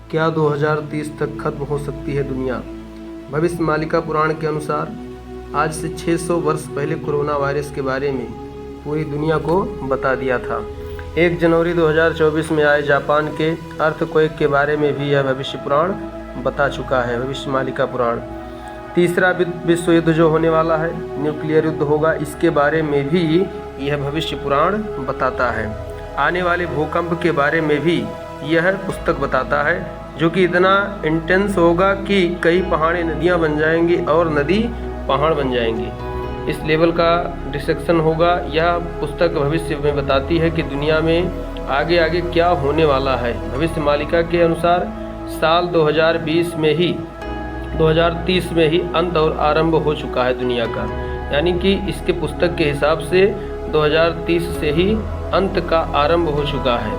क्या 2030 तक खत्म हो सकती है दुनिया? भविष्य मालिका पुराण के अनुसार आज से 600 वर्ष पहले कोरोना वायरस के बारे में पूरी दुनिया को बता दिया था। 1 जनवरी 2024 में आए जापान के अर्थक्वेक के बारे में भी यह भविष्य पुराण बता चुका है। भविष्य मालिका पुराण तीसरा विश्व युद्ध जो होने वाला है, न्यूक्लियर युद्ध होगा, इसके बारे में भी यह भविष्य पुराण बताता है। आने वाले भूकंप के बारे में भी यह पुस्तक बताता है, जो कि इतना इंटेंस होगा कि कई पहाड़ें नदियां बन जाएंगी और नदी पहाड़ बन जाएंगी। इस लेवल का डिस्ट्रक्शन होगा। यह पुस्तक भविष्य में बताती है कि दुनिया में आगे आगे क्या होने वाला है। भविष्य मालिका के अनुसार साल 2030 में ही अंत और आरंभ हो चुका है दुनिया का, यानी कि इसके पुस्तक के हिसाब से 2030 से ही अंत का आरंभ हो चुका है।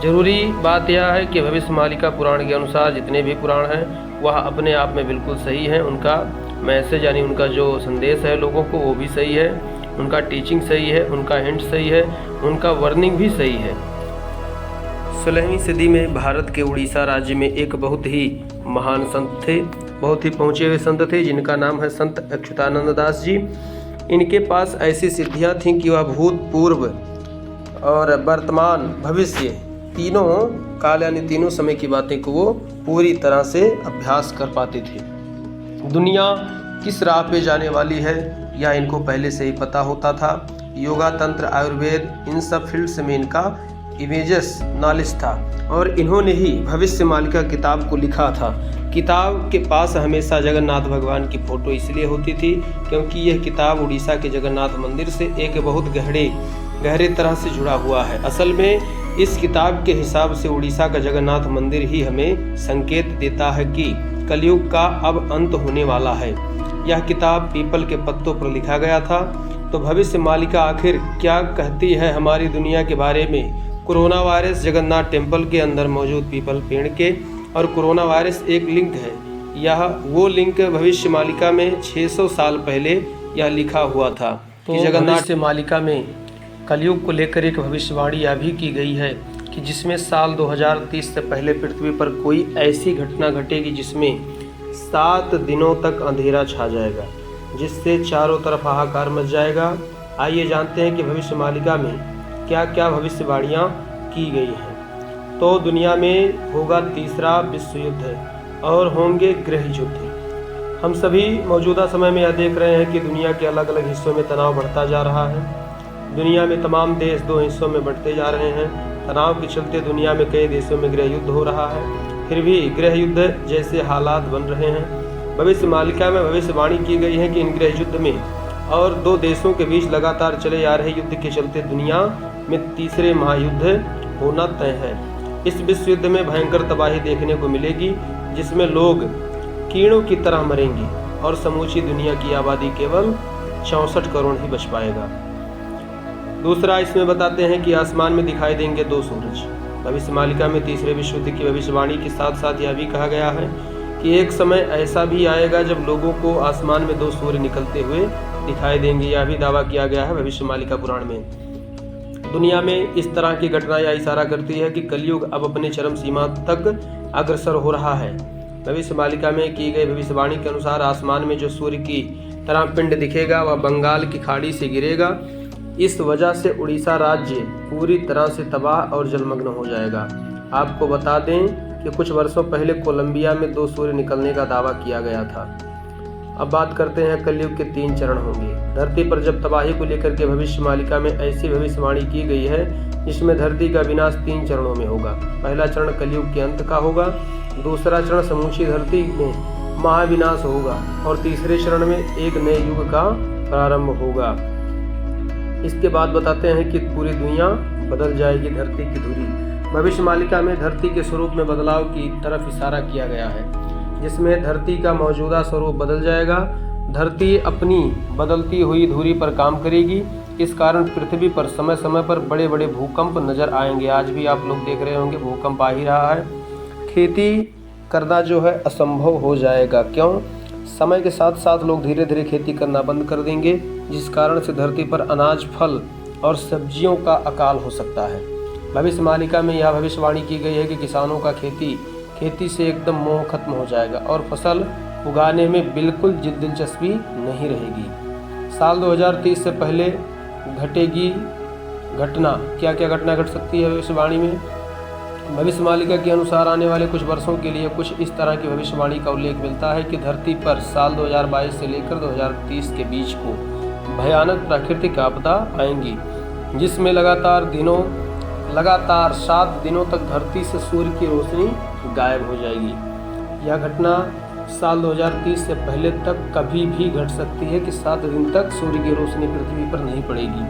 जरूरी बात यह है कि भविष्य मालिका पुराण के अनुसार जितने भी पुराण हैं वह अपने आप में बिल्कुल सही हैं। उनका मैसेज यानी उनका जो संदेश है लोगों को वो भी सही है, उनका टीचिंग सही है, उनका हिंट सही है, उनका वर्निंग भी सही है। 16वीं सदी में भारत के उड़ीसा राज्य में एक बहुत ही महान संत थे, बहुत ही पहुँचे हुए संत थे, जिनका नाम है संत अच्युतानंद दास जी। इनके पास ऐसी सिद्धियाँ थीं कि वह भूत, पूर्व और वर्तमान, भविष्य तीनों काल यानी तीनों समय की बातें को वो पूरी तरह से अभ्यास कर पाते थे। दुनिया किस राह पे जाने वाली है यह इनको पहले से ही पता होता था। योगा, तंत्र, आयुर्वेद, इन सब फील्ड्स में इनका इमेजेस नॉलेज था और इन्होंने ही भविष्य मालिका किताब को लिखा था। किताब के पास हमेशा जगन्नाथ भगवान की फ़ोटो इसलिए होती थी क्योंकि यह किताब उड़ीसा के जगन्नाथ मंदिर से एक बहुत गहरे तरह से जुड़ा हुआ है। असल में इस किताब के हिसाब से उड़ीसा का जगन्नाथ मंदिर ही हमें संकेत देता है कि कलयुग का अब अंत होने वाला है। यह किताब पीपल के पत्तों पर लिखा गया था। तो भविष्य मालिका आखिर क्या कहती है हमारी दुनिया के बारे में? कोरोना वायरस जगन्नाथ टेम्पल के अंदर मौजूद पीपल पेड़ के और कोरोना वायरस एक लिंक है। यह वो लिंक भविष्य मालिका में 600 साल पहले यह लिखा हुआ था कि जगन्नाथ मालिका में कलयुग को लेकर एक भविष्यवाणी यह भी की गई है कि जिसमें साल 2030 से पहले पृथ्वी पर कोई ऐसी घटना घटेगी जिसमें 7 दिनों तक अंधेरा छा जाएगा, जिससे चारों तरफ हाहाकार मच जाएगा। आइए जानते हैं कि भविष्य मालिका में क्या क्या भविष्यवाणियाँ की गई हैं। तो दुनिया में होगा तीसरा विश्व युद्ध और होंगे गृह युद्ध। हम सभी मौजूदा समय में यह देख रहे हैं कि दुनिया के अलग अलग हिस्सों में तनाव बढ़ता जा रहा है। दुनिया में तमाम देश 2 हिस्सों में बढ़ते जा रहे हैं। तनाव के चलते दुनिया में कई देशों में गृह युद्ध हो रहा है, फिर भी गृह युद्ध जैसे हालात बन रहे हैं। भविष्य मालिका में भविष्यवाणी की गई है कि इन गृह युद्ध में और 2 देशों के बीच लगातार चले आ रहे युद्ध के चलते दुनिया में तीसरे महायुद्ध होना तय है। इस विश्व युद्ध में भयंकर तबाही देखने को मिलेगी, जिसमें लोग कीड़ों की तरह मरेंगे और समूची दुनिया की आबादी केवल 64 करोड़ ही बच पाएगा। दूसरा, इसमें बताते हैं कि आसमान में दिखाई देंगे 2 सूरज। भविष्य मालिका में तीसरे विश्व युद्ध की भविष्यवाणी के साथ साथ यह भी कहा गया है कि एक समय ऐसा भी आएगा जब लोगों को आसमान में 2 सूर्य निकलते हुए दिखाई देंगे। यह भी दावा किया गया है भविष्य मालिका पुराण में। दुनिया में इस तरह की घटना यह इशारा करती है कि कलयुग अब अपने चरम सीमा तक अग्रसर हो रहा है। भविष्य मालिका में की गई भविष्यवाणी के अनुसार आसमान में जो सूर्य की तरह पिंड दिखेगा वह बंगाल की खाड़ी से गिरेगा। इस वजह से उड़ीसा राज्य पूरी तरह से तबाह और जलमग्न हो जाएगा। आपको बता दें कि कुछ वर्षों पहले कोलंबिया में 2 सूर्य निकलने का दावा किया गया था। अब बात करते हैं कलयुग के 3 चरण होंगे। धरती पर जब तबाही को लेकर के भविष्य मालिका में ऐसी भविष्यवाणी की गई है जिसमें धरती का विनाश 3 चरणों में होगा। पहला चरण कलयुग के अंत का होगा, दूसरा चरण समूची धरती में महाविनाश होगा और तीसरे चरण में एक नए युग का प्रारंभ होगा। इसके बाद बताते हैं कि पूरी दुनिया बदल जाएगी धरती की धुरी। भविष्य मालिका में धरती के स्वरूप में बदलाव की तरफ इशारा किया गया है, जिसमें धरती का मौजूदा स्वरूप बदल जाएगा। धरती अपनी बदलती हुई धुरी पर काम करेगी। इस कारण पृथ्वी पर समय समय पर बड़े बड़े भूकंप नजर आएंगे। आज भी आप लोग देख रहे होंगे भूकंप आ ही रहा है। खेती करना जो है असंभव हो जाएगा। क्यों? समय के साथ साथ लोग धीरे धीरे खेती करना बंद कर देंगे, जिस कारण से धरती पर अनाज, फल और सब्जियों का अकाल हो सकता है। भविष्य मालिका में यह भविष्यवाणी की गई है कि किसानों का खेती खेती से एकदम मोह खत्म हो जाएगा और फसल उगाने में बिल्कुल दिलचस्पी नहीं रहेगी। साल 2030 से पहले घटेगी घटना, क्या क्या घटना घट सकती है भविष्यवाणी में? भविष्यमालिका के अनुसार आने वाले कुछ वर्षों के लिए कुछ इस तरह की भविष्यवाणी का उल्लेख मिलता है कि धरती पर साल 2022 से लेकर 2030 के बीच को भयानक प्राकृतिक आपदा आएंगी, जिसमें लगातार 7 दिनों तक धरती से सूर्य की रोशनी गायब हो जाएगी। यह घटना साल 2030 से पहले तक कभी भी घट सकती है कि 7 दिन तक सूर्य की रोशनी पृथ्वी पर नहीं पड़ेगी।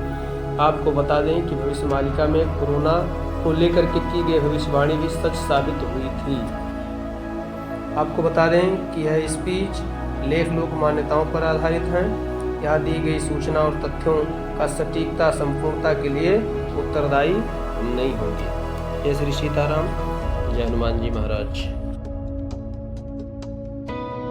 आपको बता दें कि भविष्यवाणी में कोरोना को लेकर के की गई भविष्यवाणी भी सच साबित हुई थी। आपको बता दें कि यह स्पीच लेख लोक मान्यताओं पर आधारित हैं। यहाँ दी गई सूचना और तथ्यों का सटीकता संपूर्णता के लिए उत्तरदायी नहीं होगी। जय श्री सीताराम, जय हनुमान जी महाराज।